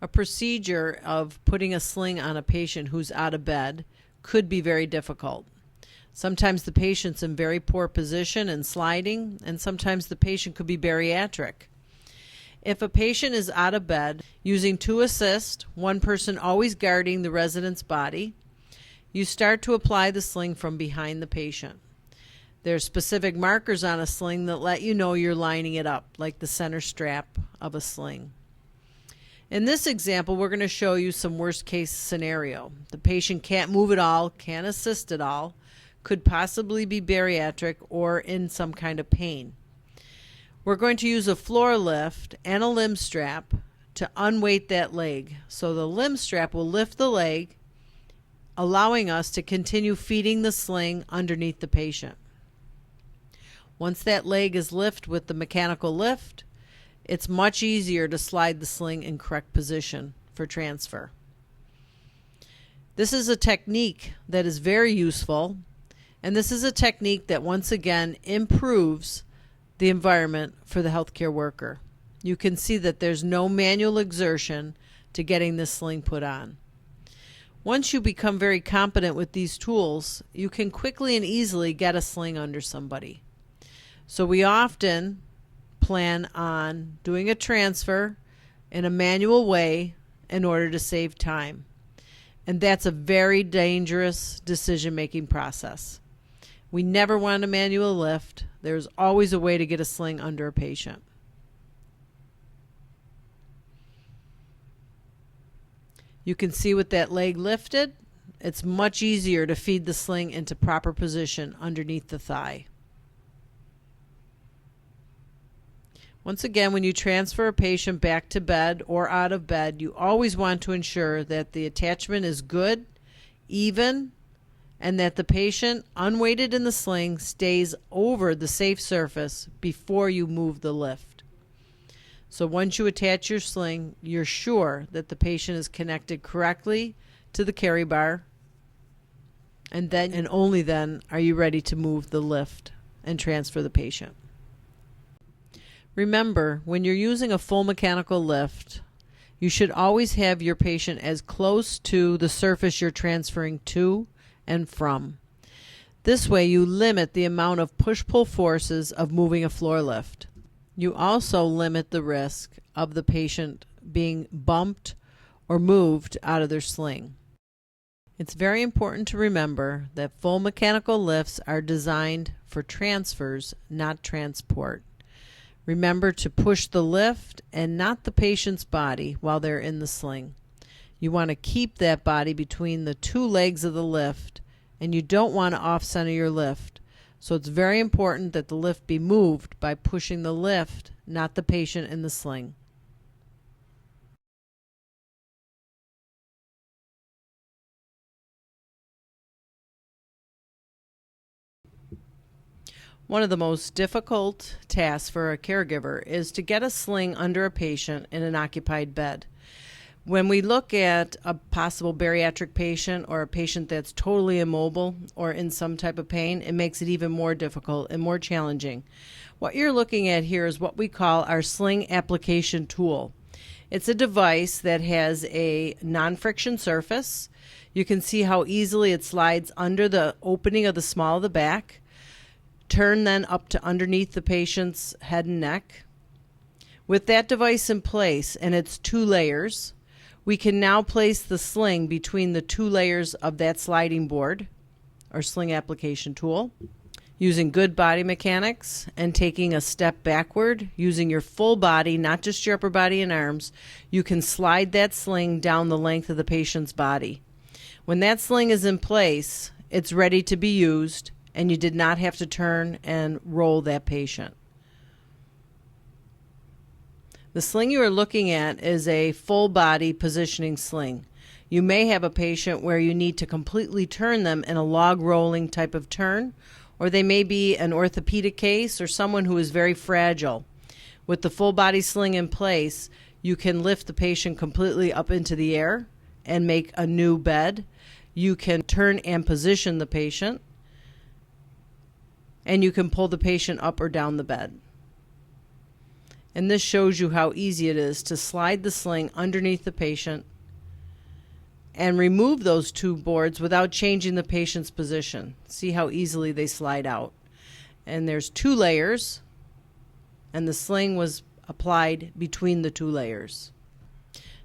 A procedure of putting a sling on a patient who's out of bed could be very difficult. Sometimes the patient's in very poor position and sliding, and sometimes the patient could be bariatric. If a patient is out of bed, using two assists, one person always guarding the resident's body, you start to apply the sling from behind the patient. There's specific markers on a sling that let you know you're lining it up, like the center strap of a sling. In this example, we're going to show you some worst case scenario. The patient can't move at all, can't assist at all, could possibly be bariatric or in some kind of pain. We're going to use a floor lift and a limb strap to unweight that leg. So the limb strap will lift the leg, allowing us to continue feeding the sling underneath the patient. Once that leg is lifted with the mechanical lift, it's much easier to slide the sling in correct position for transfer. This is a technique that is very useful, and this is a technique that once again improves the environment for the healthcare worker. You can see that there's no manual exertion to getting this sling put on. Once you become very competent with these tools, you can quickly and easily get a sling under somebody. So we often plan on doing a transfer in a manual way in order to save time. And that's a very dangerous decision-making process. We never want a manual lift. There's always a way to get a sling under a patient. You can see with that leg lifted, it's much easier to feed the sling into proper position underneath the thigh. Once again, when you transfer a patient back to bed or out of bed, you always want to ensure that the attachment is good, even, and that the patient, unweighted in the sling, stays over the safe surface before you move the lift. So once you attach your sling, you're sure that the patient is connected correctly to the carry bar, and then and only then are you ready to move the lift and transfer the patient. Remember, when you're using a full mechanical lift, you should always have your patient as close to the surface you're transferring to and from. This way you limit the amount of push-pull forces of moving a floor lift. You also limit the risk of the patient being bumped or moved out of their sling. It's very important to remember that full mechanical lifts are designed for transfers, not transport. Remember to push the lift and not the patient's body while they're in the sling. You want to keep that body between the two legs of the lift, and you don't want to off-center your lift. So it's very important that the lift be moved by pushing the lift, not the patient in the sling. One of the most difficult tasks for a caregiver is to get a sling under a patient in an occupied bed. When we look at a possible bariatric patient or a patient that's totally immobile or in some type of pain, it makes it even more difficult and more challenging. What you're looking at here is what we call our sling application tool. It's a device that has a non-friction surface. You can see how easily it slides under the opening of the small of the back. Turn then up to underneath the patient's head and neck. With that device in place and its two layers, we can now place the sling between the two layers of that sliding board or sling application tool. Using good body mechanics and taking a step backward, using your full body, not just your upper body and arms, you can slide that sling down the length of the patient's body. When that sling is in place, it's ready to be used, and you did not have to turn and roll that patient. The sling you are looking at is a full body positioning sling. You may have a patient where you need to completely turn them in a log rolling type of turn, or they may be an orthopedic case or someone who is very fragile. With the full body sling in place, you can lift the patient completely up into the air and make a new bed. You can turn and position the patient, and you can pull the patient up or down the bed. And this shows you how easy it is to slide the sling underneath the patient and remove those two boards without changing the patient's position. See how easily they slide out. And there's 2 layers, and the sling was applied between the 2 layers.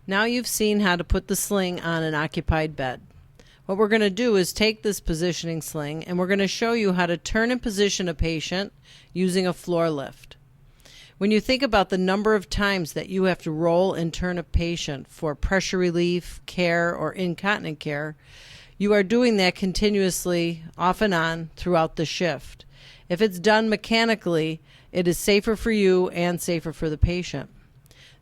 Now you've seen how to put the sling on an occupied bed. What we're going to do is take this positioning sling, and we're going to show you how to turn and position a patient using a floor lift. When you think about the number of times that you have to roll and turn a patient for pressure relief, care, or incontinent care, you are doing that continuously, off and on, throughout the shift. If it's done mechanically, it is safer for you and safer for the patient.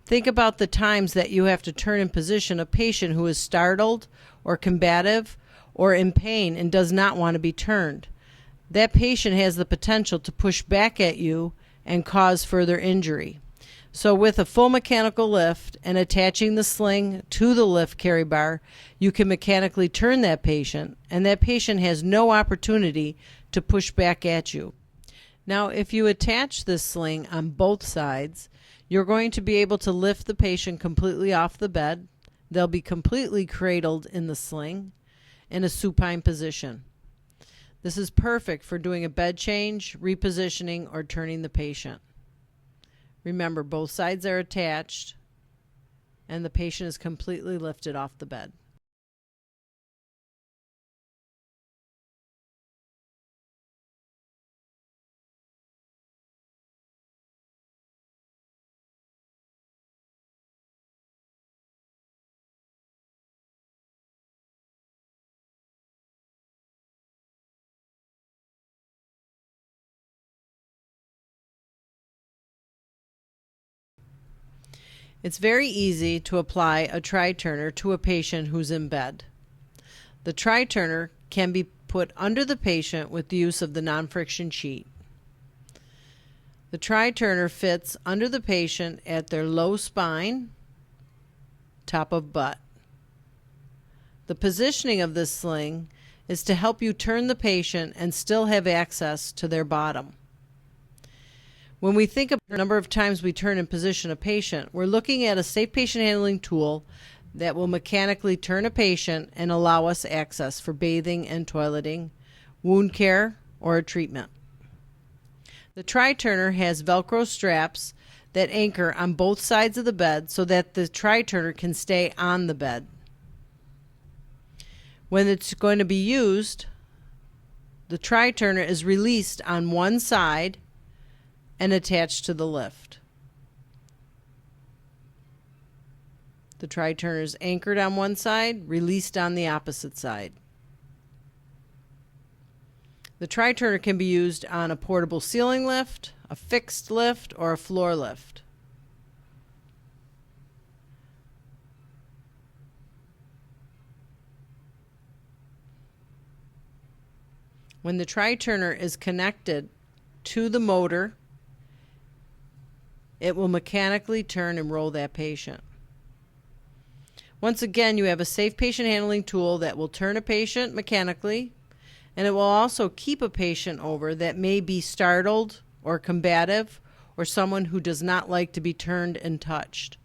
Think about the times that you have to turn and position a patient who is startled or combative or in pain and does not want to be turned. That patient has the potential to push back at you and cause further injury. So with a full mechanical lift and attaching the sling to the lift carry bar, you can mechanically turn that patient, and that patient has no opportunity to push back at you. Now, if you attach this sling on both sides, you're going to be able to lift the patient completely off the bed. They'll be completely cradled in the sling in a supine position. This is perfect for doing a bed change, repositioning, or turning the patient. Remember, both sides are attached, and the patient is completely lifted off the bed. It's very easy to apply a tri-turner to a patient who's in bed. The tri-turner can be put under the patient with the use of the non-friction sheet. The tri-turner fits under the patient at their low spine, top of butt. The positioning of this sling is to help you turn the patient and still have access to their bottom. When we think of the number of times we turn and position a patient, we're looking at a safe patient handling tool that will mechanically turn a patient and allow us access for bathing and toileting, wound care, or a treatment. The tri-turner has Velcro straps that anchor on both sides of the bed so that the tri-turner can stay on the bed. When it's going to be used, the tri-turner is released on one side and attached to the lift. The tri-turner is anchored on one side, released on the opposite side. The tri-turner can be used on a portable ceiling lift, a fixed lift, or a floor lift. When the tri-turner is connected to the motor, it will mechanically turn and roll that patient. Once again, you have a safe patient handling tool that will turn a patient mechanically, and it will also keep a patient over that may be startled or combative or someone who does not like to be turned and touched.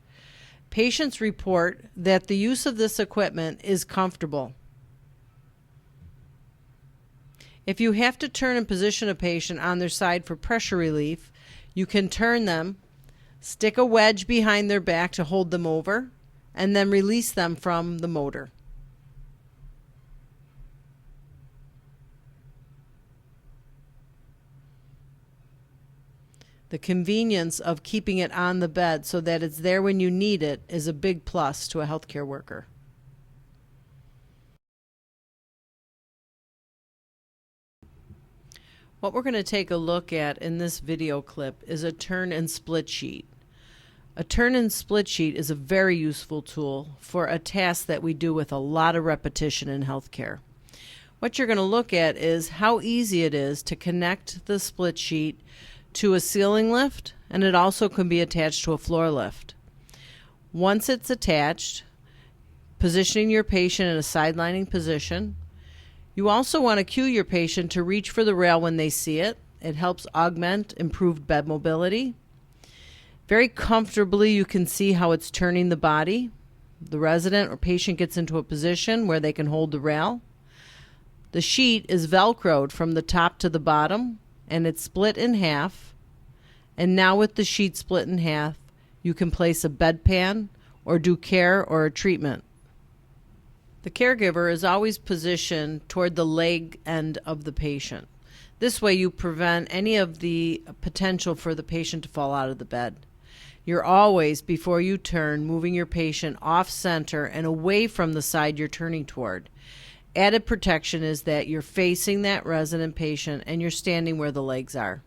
Patients report that the use of this equipment is comfortable. If you have to turn and position a patient on their side for pressure relief, you can turn them, stick a wedge behind their back to hold them over, and then release them from the motor. The convenience of keeping it on the bed so that it's there when you need it is a big plus to a healthcare worker. What we're going to take a look at in this video clip is a turn and split sheet. A turn and split sheet is a very useful tool for a task that we do with a lot of repetition in healthcare. What you're going to look at is how easy it is to connect the split sheet to a ceiling lift, and it also can be attached to a floor lift. Once it's attached, positioning your patient in a sidelining position. You also want to cue your patient to reach for the rail when they see it. It helps augment improved bed mobility. Very comfortably, you can see how it's turning the body. The resident or patient gets into a position where they can hold the rail. The sheet is velcroed from the top to the bottom, and it's split in half. And now with the sheet split in half, you can place a bedpan or do care or a treatment. The caregiver is always positioned toward the leg end of the patient. This way you prevent any of the potential for the patient to fall out of the bed. You're always, before you turn, moving your patient off center and away from the side you're turning toward. Added protection is that you're facing that resident patient and you're standing where the legs are.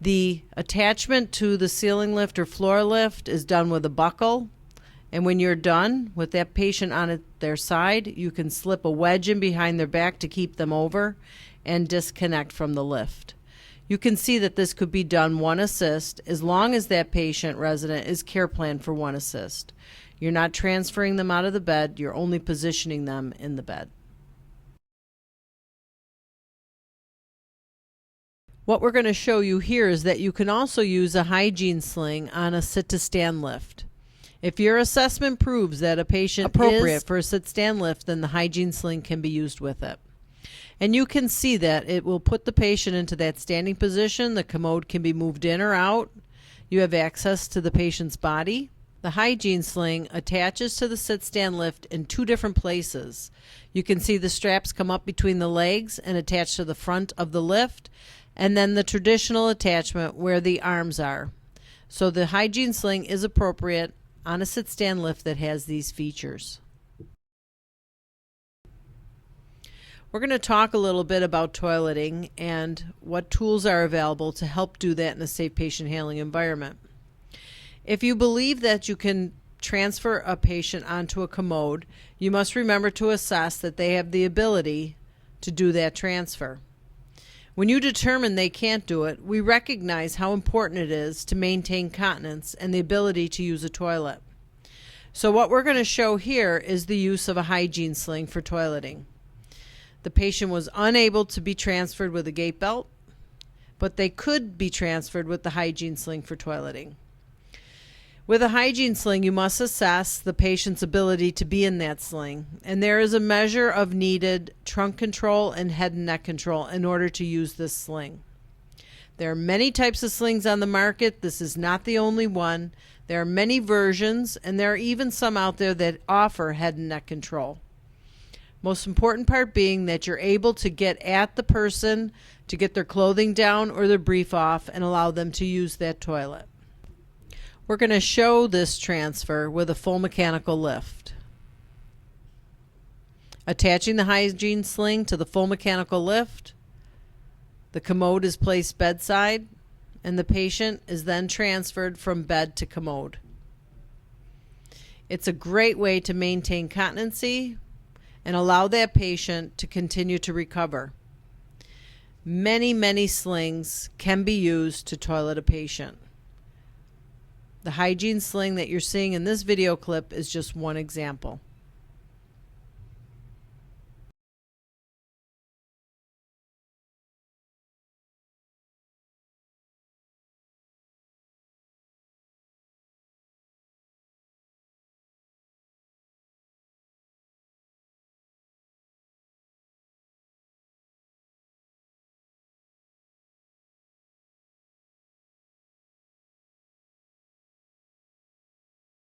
The attachment to the ceiling lift or floor lift is done with a buckle, and when you're done with that patient on their side, you can slip a wedge in behind their back to keep them over and disconnect from the lift. You can see that this could be done one assist as long as that patient resident is care planned for one assist. You're not transferring them out of the bed, you're only positioning them in the bed. What we're going to show you here is that you can also use a hygiene sling on a sit-to-stand lift. If your assessment proves that a patient is appropriate for a sit-stand lift, then the hygiene sling can be used with it. And you can see that it will put the patient into that standing position. The commode can be moved in or out. You have access to the patient's body. The hygiene sling attaches to the sit-stand lift in two different places. You can see the straps come up between the legs and attach to the front of the lift, and then the traditional attachment where the arms are. So the hygiene sling is appropriate on a sit-stand lift that has these features. We're going to talk a little bit about toileting and what tools are available to help do that in a safe patient handling environment. If you believe that you can transfer a patient onto a commode, you must remember to assess that they have the ability to do that transfer. When you determine they can't do it, we recognize how important it is to maintain continence and the ability to use a toilet. So what we're going to show here is the use of a hygiene sling for toileting. The patient was unable to be transferred with a gait belt, but they could be transferred with the hygiene sling for toileting. With a hygiene sling, you must assess the patient's ability to be in that sling, and there is a measure of needed trunk control and head and neck control in order to use this sling. There are many types of slings on the market. This is not the only one. There are many versions, and there are even some out there that offer head and neck control. Most important part being that you're able to get at the person to get their clothing down or their brief off and allow them to use that toilet. We're going to show this transfer with a full mechanical lift. Attaching the hygiene sling to the full mechanical lift, the commode is placed bedside, and the patient is then transferred from bed to commode. It's a great way to maintain continency and allow that patient to continue to recover. Many slings can be used to toilet a patient. The hygiene sling that you're seeing in this video clip is just one example.